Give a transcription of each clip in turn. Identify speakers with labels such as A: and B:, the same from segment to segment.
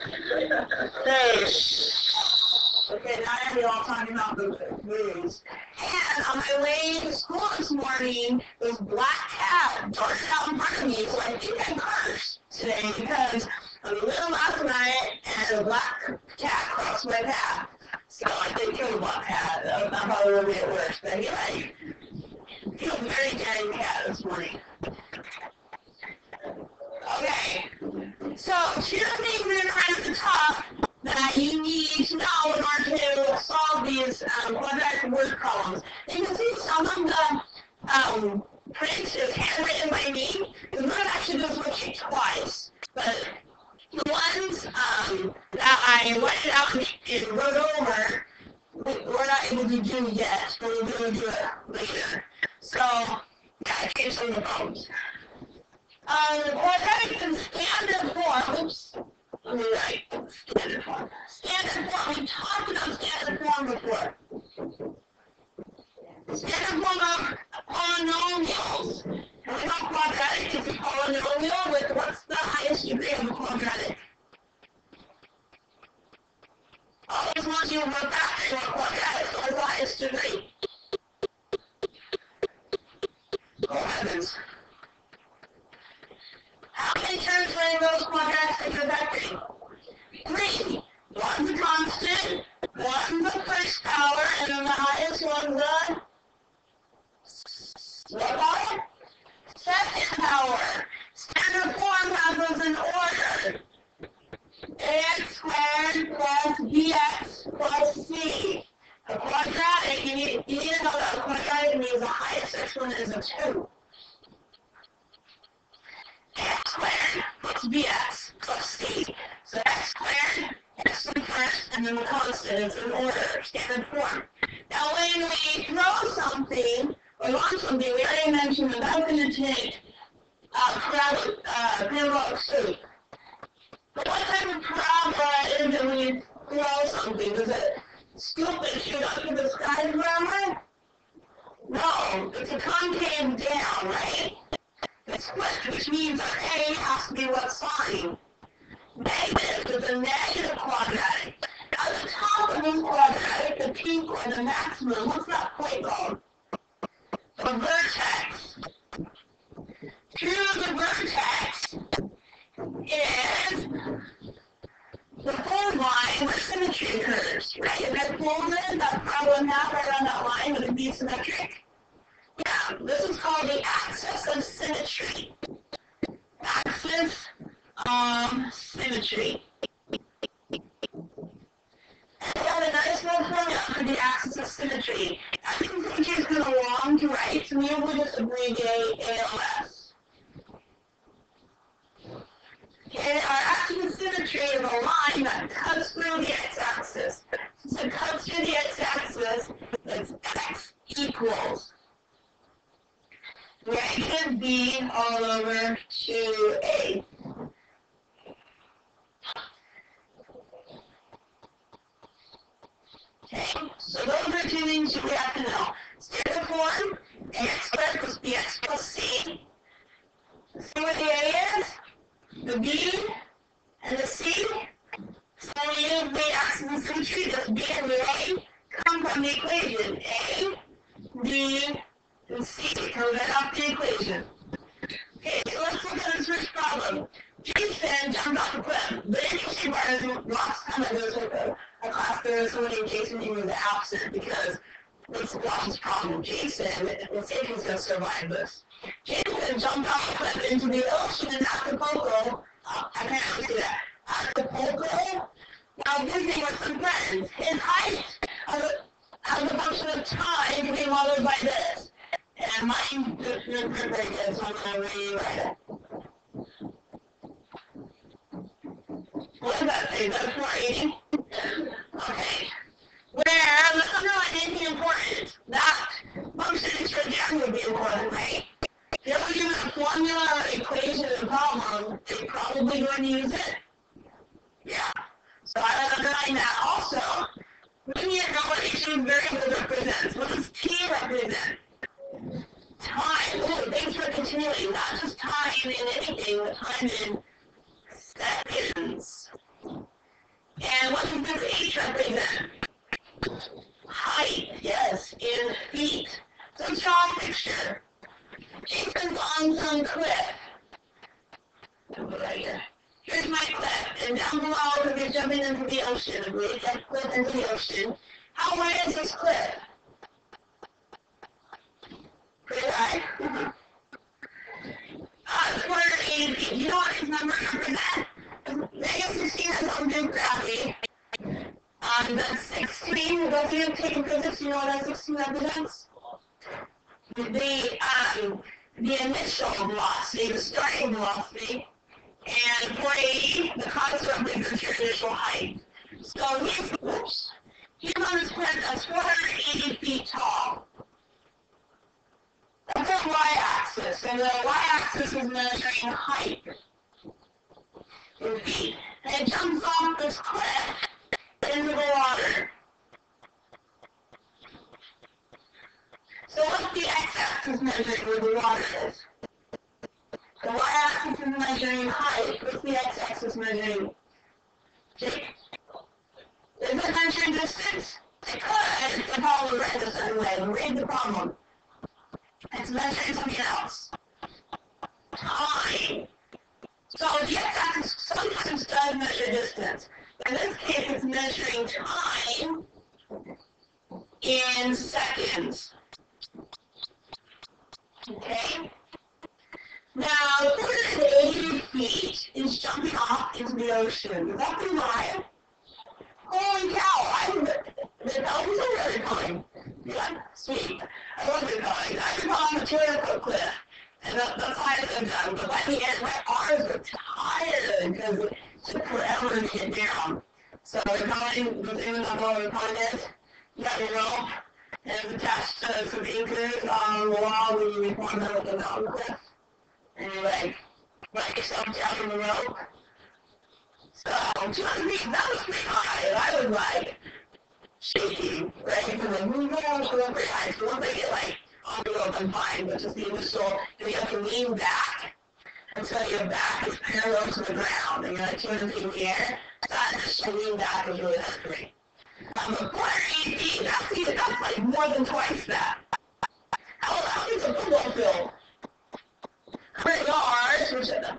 A: Hey. Okay, now you're all talking about the movies. And on my way to school this morning, this black cat darted out in front of me, so I think I cursed today because I was little last night and a black cat crossed my path. So I did kill the black cat. That probably would make it worse. But anyway, he was a very daring cat this morning. Okay, so two things in right at the top that you need to know in order to solve these quadratic word problems. You can see some of the print is handwritten by me. The one actually goes with you twice, but the ones that I whited out and wrote over, we're not able to do yet, but we're going to do it later. So, yeah, I changed some of the problems. Quadratic and standard form, oops, let me write standard form. Standard form, we talked about standard form before. Standard form of polynomials. And we know quadratic is a polynomial with what's the highest degree of a quadratic? Always want you to work back to a quadratic, so what's the highest degree? Oh heavens. How many terms are in those quadratics that you're vectoring? 3. One's a constant, one's the first power, and then the highest one's the what power? Second power. Standard form has those in order. Ax squared plus bx plus c. A quadratic, you need to know that a quadratic means the highest exponent is a 2. X squared plus bx plus c. So x squared, x in first, and then the constant is in order, standard form. Now when we throw something, or launch something, we already mentioned that that's going to take parabolic shape. But what type of parabola is it when you throw something? Does it stupid shoot up to the sky forever? No, it's a concave down, right? It's flipped, which means that A has to be what sign? Negative is a negative quadratic. Now the top of this quadratic, the peak or the maximum, what's that point called? The vertex. Through the vertex is the full line where symmetry occurs, right? If it's folded, that's probably not right on that line, would it be symmetric? Yeah, this is called the axis of symmetry. Axis of symmetry. And we got a nice little formula for the axis of symmetry. Axis of symmetry is kind of long to write, so we will just abbreviate ALS. Okay, our axis of symmetry is a line that cuts through the x-axis. Since it cuts through the x-axis, it's x equals negative b all over 2a. Okay, so those are two things we have to know. Standard form, ax squared plus bx plus c. See what the a is? The b and the c. So we use the axis of symmetry, this b and the a come from the equation. A, b, and c come right off the equation. Okay, so let's look at this first problem. Jason jumped off the cliff. The interesting part is last time I was with a class, there was somebody in Jason who was absent because let's watch this problem. Jason, let's see if he's going to survive this. Jason jumped off the cliff into the ocean in Acapulco. I can't say that. Acapulco? Now visiting with some friends. His height as a function of time became modeled by this. And mine just didn't print very good, so I'm going to rewrite it. What does that say? Is that 480? Okay. Where, let's underline anything important. That function is right would be important, right? If you're given a formula or equation and problem, they're probably going to use it. Yeah. So I would underline that also. We need to know what each of these variables represents. What does t represent? Time. Ooh, things are continuing, not just time in anything, but time in seconds. what does H represent? Height, yes, in feet. So draw a picture. Jason's on some cliff. Right here. Here's my cliff, and down below, if you're jumping into the ocean, if we get cliff into the ocean, how wide is this cliff? Pretty high. 280 feet. You know what his number represents? Negative 16 has something to do with gravity. That's 16. Those of you taking physics, you know what that 16 represents? The initial velocity, the starting velocity, and 480, the constant represents your initial height. So he's on this planet that's 480 feet tall. That's a y-axis, and the y-axis is measuring height in feet. And it jumps off this cliff into the water. So what's the x-axis measuring where the water is? The y-axis is measuring height. What's the x-axis measuring? Is it measuring distance? It could. It's the problem read this anyway. Read the problem. It's measuring something else. Time. So the x-axis sometimes does measure distance. In this case, it's measuring time in seconds. Okay? Now, 480 feet is jumping off into the ocean. Is that pretty high? Holy cow! The dolphins are really going. Yeah, sweet. I love it going. I can climb a 200-foot cliff. And that's high as I've done. But by the end, my arms are tired because it took forever to get down. So the pine, even though the pine is, you got your rope, and it's attached to some anchors on the wall when you form out of the mountain cliff. And you let yourself down from the rope. So 200 feet, that was pretty high. And I was shaking, right? Because we go pretty high. So once I get on the rope, I'm fine. But just the initial, you have to lean back until your back is parallel to the ground. And you're 200 feet in the air. That initial lean back is really scary. But 480 feet, that's more than twice that. How big is a football field? 100 yards, which a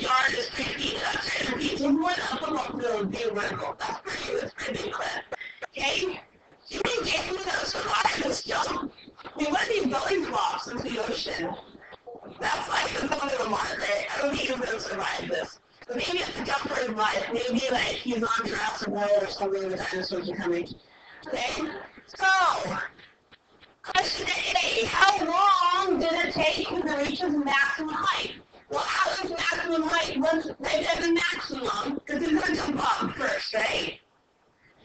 A: yard is 3 feet, that's 10 feet. So more than a football field would be a vertical. That's pretty big cliff. Okay? Do you think Jason's going to survive this jump? I mean, what are these belly flops into the ocean? That's the point of the market. I don't think he's going to survive this. But maybe it's a jump for his life. Maybe he's on Jurassic World or something and the dinosaurs are coming. Okay? So, question A, how long did it take him to reach his maximum height? Well, how is maximum height? Once right at the maximum, because he's going to jump up first, right?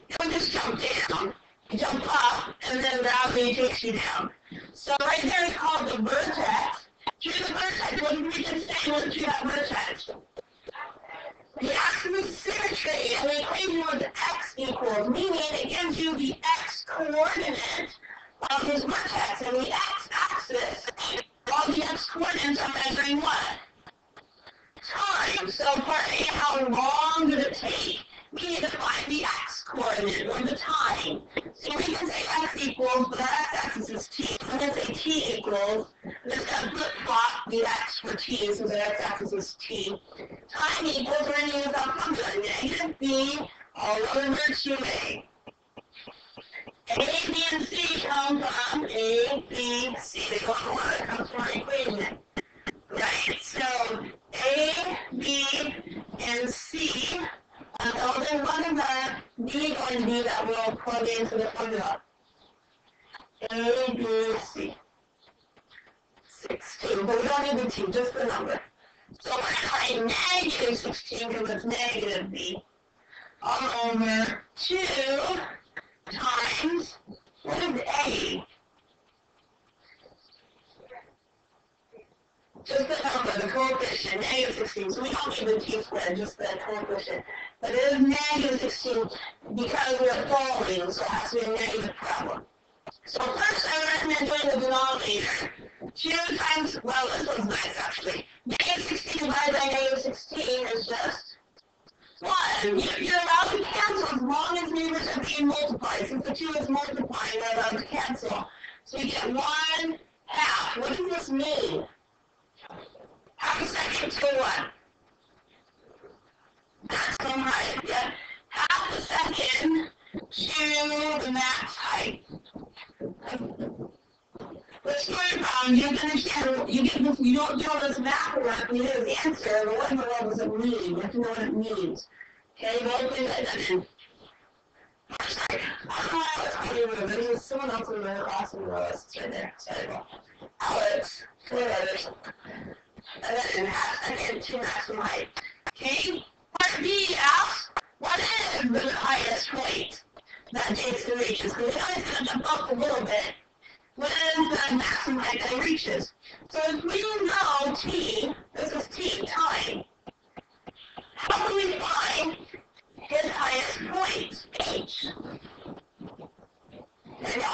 A: You don't just jump down. You jump up, and then gravity takes you down. So right there is called the vertex. Choose the vertex. What do we just say? Let's choose that vertex. The axis symmetry, and the equation was x equals, meaning it gives you the x coordinate of his vertex, and the x-axis, all the x coordinates are measuring what? Time. So part A, how long did it take? We need to find the x coordinate, or the time. So we can say x equals, but our x-axis is t. I'm going to say t equals, I'm just going to flip-flop the x for t, so the x-axis is t. Time equals, we're going to use our function, negative b all over 2a. A, B, and C come from A, B, C. They go in order. It comes from our equation. Right? So A, B, and C. Then what is the B going to be that we'll plug into the formula? A, B, C. 16. But we don't need the T, just the number. So we're going to write negative 16 because it's negative B. All over 2 times, what is A? Just the number, the coefficient, negative 16. So we don't need the T squared, just the coefficient. But it is negative 16 because we're falling, so it has to be a negative problem. So first I recommend doing the denominator. 2 times, well, this one's nice actually. Negative 16 divided by negative 16 is just 1. again, you're allowed to cancel as long as neighbors are being multiplied. Since the 2 is multiplying, you're allowed to cancel. So you get 1 half. What does this mean? Half a second to what? Maximum height. Yeah. Half a second to the max height. Let's go around. You understand, you don't know this math correctly, you know the answer, but what in the world does it mean? You have to know what it means. Okay, you gotta think that in. I don't know if there's someone else in my class in the list. It's right there. Sorry, Alex, 4 letters. And then half second to maximum height. Okay? Part B asks, what is the highest point that Jason reaches? Because we always going to jump up a little bit. What is the maximum height that it reaches? So if we know T, this is T, time, how can we find his highest point, H? There you go.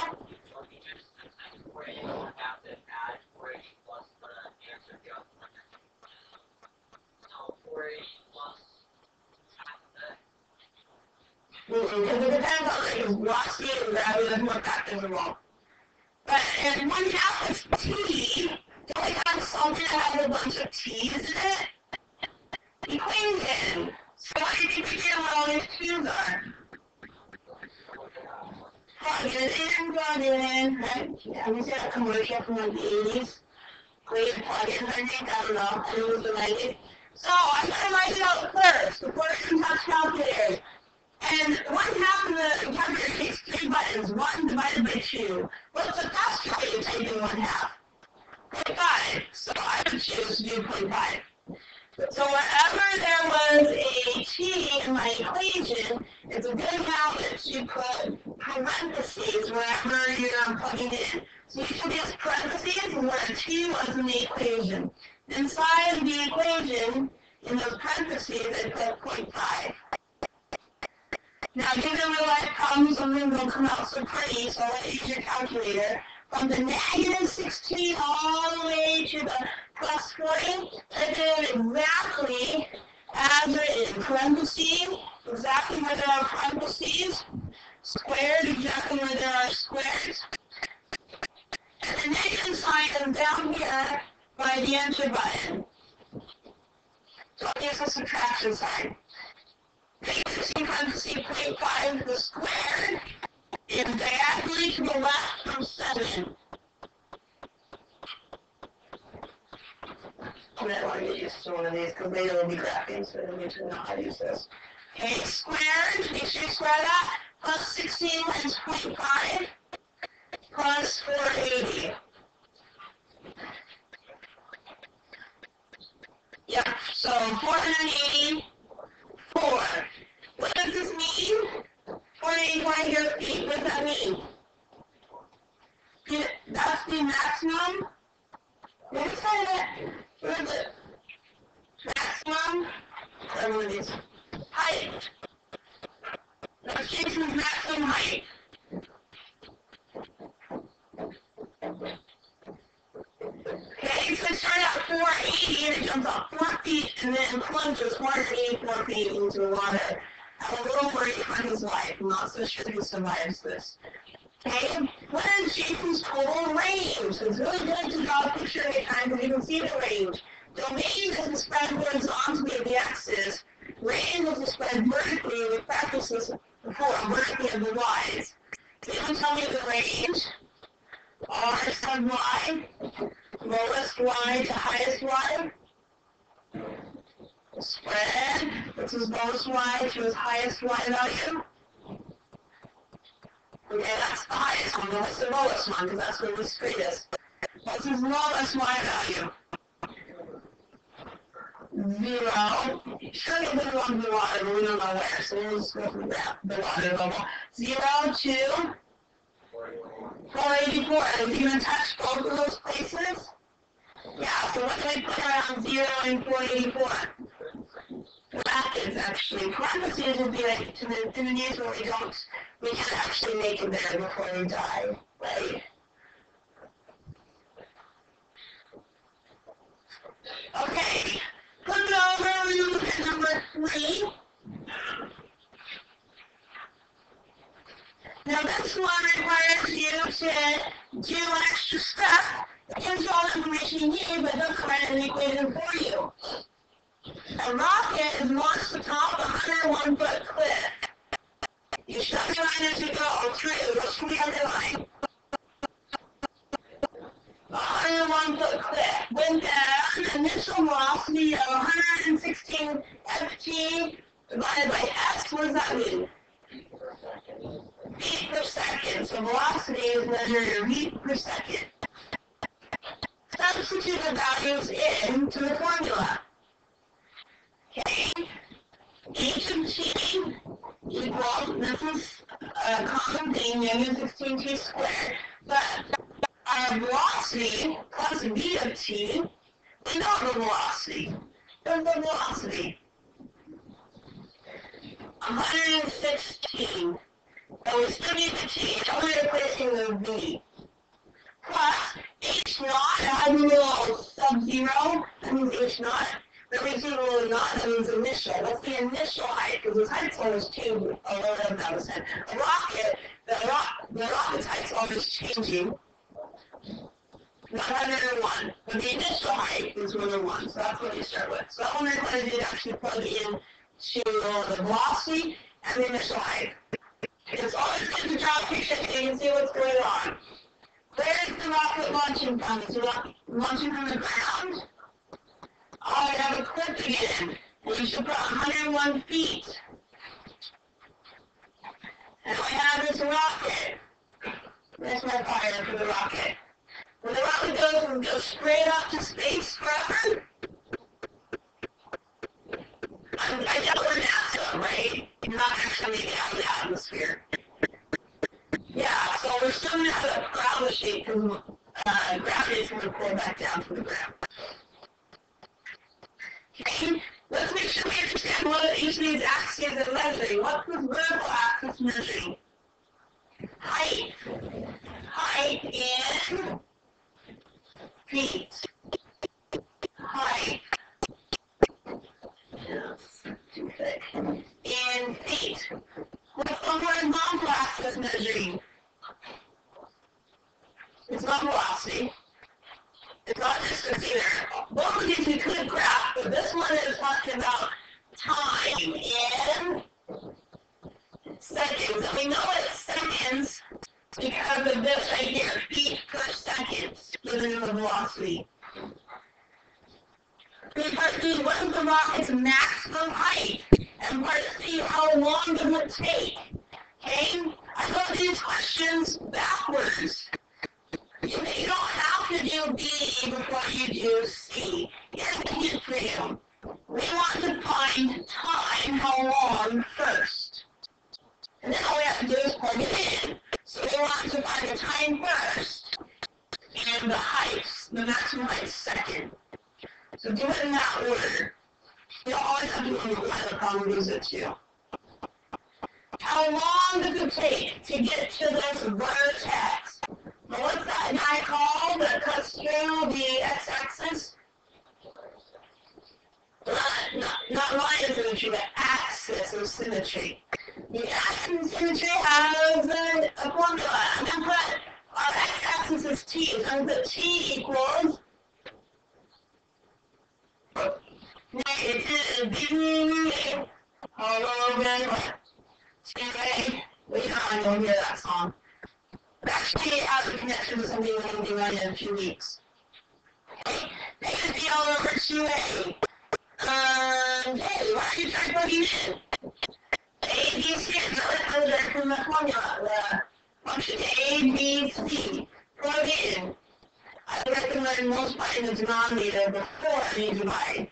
A: Because it depends on like velocity and gravity, there's more factors involved. But if 1 half is T, don't we have something that has a bunch of T's in it? Equation. So what do you think we get what all these Q's are? Plug it in, right? Yeah, we said a commercial from like the 80s. Great plug-in, I think, I don't know, and it was the 90s. So I'm going to write it out first, before it can touch calculators. And 1 half of the calculator takes 3 buttons, 1 divided by 2. What's the faster way of typing 1 half? 0.5. So I would choose to do 0.5. So wherever there was a T in my equation, it's a good habit to put parentheses wherever you're plugging in. So you should use parentheses where a T was in the equation. Inside the equation, in those parentheses, it says 0.5. Now, given real life problems, some things don't come out so pretty, so let's use your calculator. From the negative 16 all the way to the plus 40, type it exactly as written. Parentheses, exactly where there are parentheses. Squared, exactly where there are squares. And the negative sign is down here by the enter button. So I'll use the subtraction sign. Negative 16 parentheses 0.5, the squared is diagonally to the left from 7. I might want to get used to one of these because later we'll be graphing, so I need to know how to use this. Okay, squared, make sure you square that, plus 16 is 0.5, plus 480. Yep, so 484. What does this mean? 484 here, what does that mean? That's the maximum. What is that? What is it? Maximum. Whatever it is. Height. That's Jason's maximum height. Okay, so it started at 480 and it jumps up 4 feet and then plunges 484 feet into the water. I'm a little worried for his life. I'm not so sure he survives this. Okay, what is Jason's total range? It's really good to draw a picture anytime because you can see the range. Domain is the spread horizontally of the axis. Range is the spread vertically. We practiced this before, vertically of the y's. So you can tell me the range. R sub y, lowest y to highest y. Spread, this is lowest y to his highest y value. Okay, that's the highest one. What's the lowest one? Because that's where the street is. What's his lowest y value? 0. Sure, it would go under the water, but we don't know where. So we'll just go from the water level. 0 to 484. And we can touch both of those places. Yeah, so what do we put around 0 and 484? Brackets, actually. Parentheses would be like to the infinities where we can actually make it there before we die, right? Okay, flip it over, we look at number 3. Now this one requires you to do an extra step. It gives you all the information you need, but doesn't write an equation for you. A rocket is launched atop a 101-foot cliff. You shut your line as you go through the other line. A 101-foot cliff with an initial velocity of 116 ft divided by s. What does that mean? Feet per second. So velocity is measured in feet per second. Substitute the values into the formula. Okay? H of t equals, this is a common thing, negative 16t squared. But our velocity plus v of t, we know the velocity. What's the velocity? 116. So we still need the t, it's only replacing the v. Plus h naught, it has a little sub-zero, that means h naught. That means little naught, that means initial. What's the initial height? Because the height's always changing. A rocket, the rocket's height's always changing. 101. But the initial height is 101. So that's what you start with. So that one requires you to actually plug in to the velocity and the initial height. It's always good to draw a picture so you can see what's going on. Where is the rocket launching from? Is it launching from the ground? Oh, I have a clip again. And you should put 101 feet. And we have this rocket. There's my fire for the rocket. When the rocket goes straight up to space forever, I dealt with NASA, right? Not actually out of the atmosphere. Yeah, so we're still going to have a parabola shape because gravity is going to pull back down to the ground. Okay, let's make sure we understand what each of these axes are measuring. What's the vertical axis measuring? Height. Height in feet. Height. Yes, too thick. In feet. What's the horizontal axis measuring? It's not velocity. It's not distance either. Both of these we could graph, but this one is talking about time in seconds. And we know it's seconds because of this right here, feet per second, given the velocity. Part B, what is the rocket's maximum height? And part C, how long does it take? Okay? I wrote these questions backwards. You don't have to do B before you do C. Here's the hint for you. We want to find time, how long, first. And then all we have to do is plug it in. So we want to find the time first, and the height, the maximum height second. So do it in that order. You always have to remember why the problem goes at you. How long does it take to get to this vertex? Well, what's that guy called that cuts through the x-axis? Not line of symmetry, but axis of symmetry. The axis of symmetry has a formula. I'm going to put our x-axis is t. So I'm going to put t equals negative all over t. Wait, I don't hear that song. Actually, it has a connection to something we're going to be running in a few weeks. Okay, negative p all over 2a. Hey, why don't you try plugging in? A, B, C, so let's from the formula, the function A, B, C. Plug in. I recommend multiplying the denominator before you divide.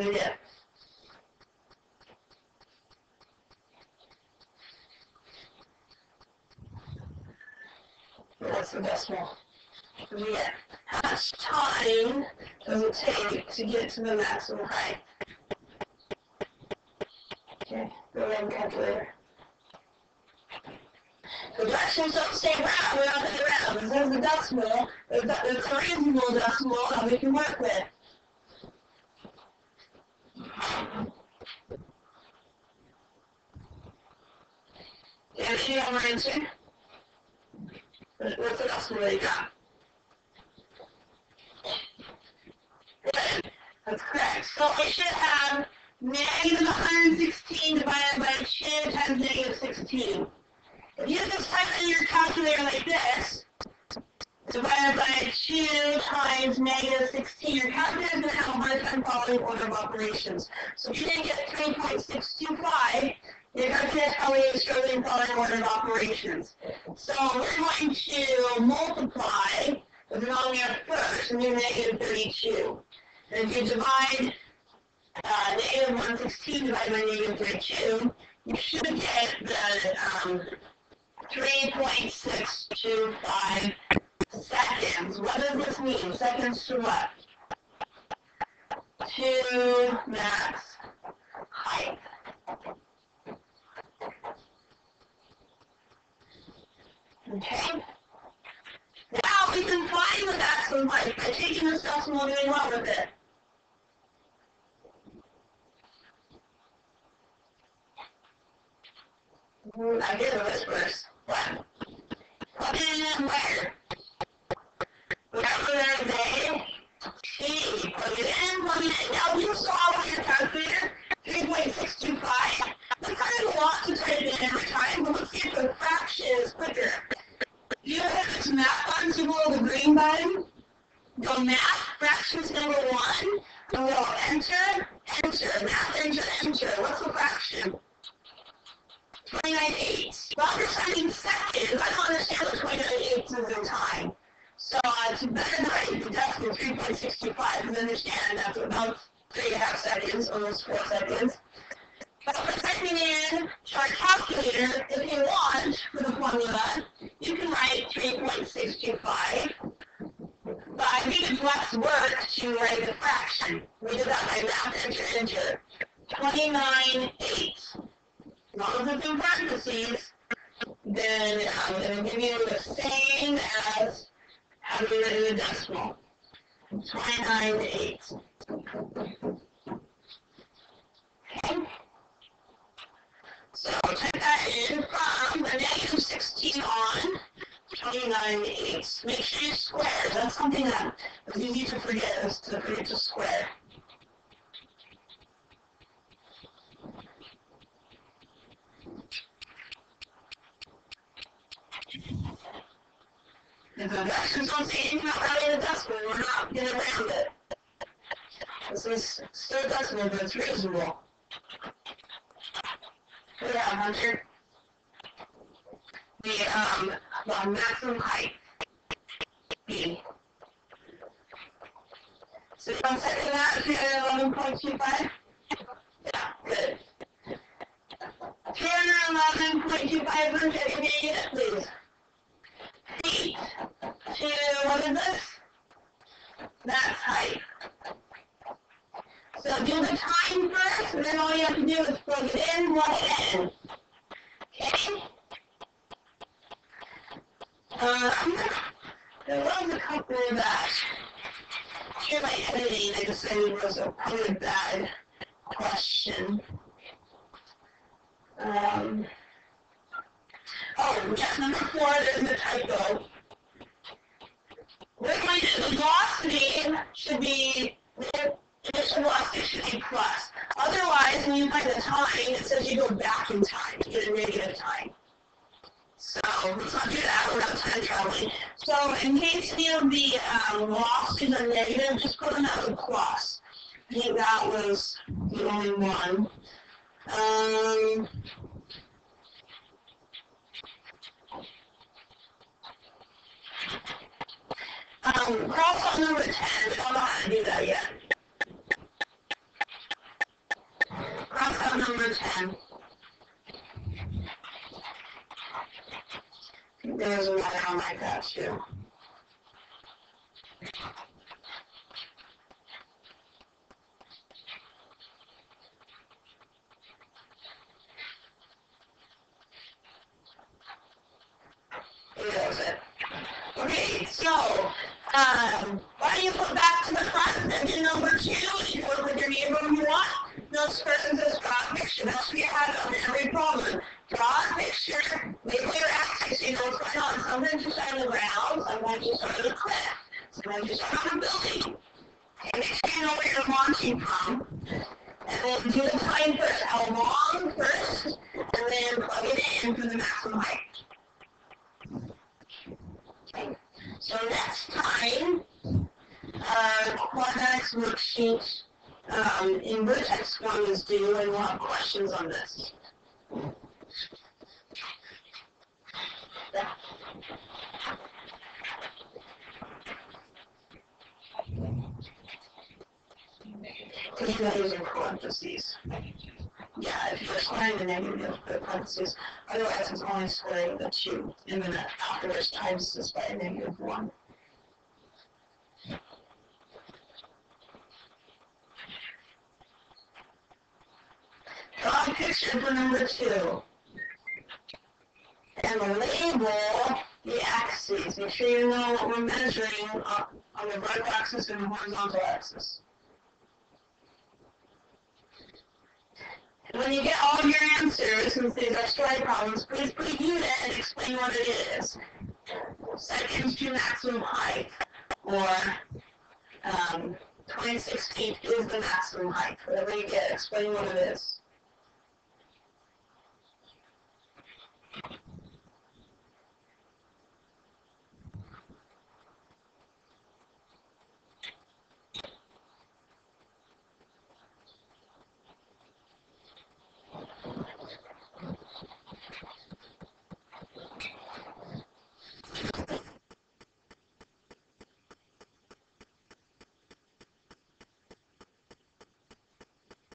A: what we did. That's the decimal. Yeah. How much time does it take to get to the maximum height? Okay, go ahead and calculator. The fractions don't stay around, we're not going to around. This is the decimal, it's a reasonable decimal that we can work with. Yeah, you have my answer? What's the decimal that you got? Good. That's correct. So we should have negative 116 divided by 2 times negative 16. If you just type in your calculator like this, divided by 2 times negative 16, your calculator is going to have a hard time following order of operations. So if you didn't get 3.625, your calculator is probably struggling following order of operations. So we're going to multiply the denominator first, and do negative 32. And if you divide negative 116 divided by negative 32, you should get the 3.625 seconds. What does this mean? Seconds to what? To max height. Okay? Now we can find the maximum height by taking this decimal and doing what with it? I get a whispers. What? Plug it in where? Whatever there's a T. Plug it in, plug it in. Now you saw with your calculator, 3.625. That's kind of a lot to type in every time, but let's see if the fraction is quicker. You hit this math button to below the green button. Go math, fractions number 1. And we'll enter, enter, math, enter, enter. What's the fraction? 29/8. Well, we're studying seconds. I don't understand what 29/8 is in time. So to better write the decimal 3.625 and understand that's about 3.5 seconds, almost 4 seconds. But for typing in to our calculator, if you want, for the formula, you can write 3.625. But I think it's less work to write the fraction. We did that by math, enter, enter. 29/8. As long as it's in parentheses, then it'll give you the same as having it in a decimal. 29/8. Okay? So type that in from a negative 16 on 29/8. Make sure you square. That's something that is easy to forget, is to forget to square. If the fractions don't say anything about rounding the decimal, we're not going to round it. This is still decimal, but it's reasonable. What do you have, Hunter? The maximum height. B. So you want to set it at 311.25? Yeah, good. 311.25, Hunter, can you get it, please? Feet to, what is this? That's height. So do the time first, and then all you have to do is plug it in, plug it in. Okay? There was a couple that, here my editing, I decided was a really bad question. Yes, number 4, there's a typo. The velocity should be, the initial velocity should be plus. Otherwise, when you find the time, it says you go back in time to get a negative time. So let's not do that, we're not time traveling. So in case any of the velocities are negative, just put them as a plus. I think that was the only one. Cross out number 10, we don't know how to do that yet. number 10. There's a letter on my graph too. There's it. Okay, so why don't you put back to the front and do number 2 if you work with your neighbor if you want. This person says draw a picture. That's what you have on every problem. Draw a picture, make your axis, you know what's going on. Sometimes you start on the ground, sometimes you start on the cliff, sometimes you start on a building. And make sure you know where you're launching from. And then do the time first, how long first, and then plug it in for the maximum height. Okay. So next time, quadratics worksheet in Vertex 1 is due, and we'll have questions on this. Take those in parentheses. Yeah, if you're squaring the negative, put parentheses. Otherwise, it's only squaring the 2, and then afterwards times this by a negative 1. Draw a picture for number 2. And label the axes. Make sure you know what we're measuring on the vertical axis and the horizontal axis. And when you get all of your answers, since these are story problems, please put a unit and explain what it is. Seconds to maximum height, or 26 feet is the maximum height. Whatever you get, explain what it is.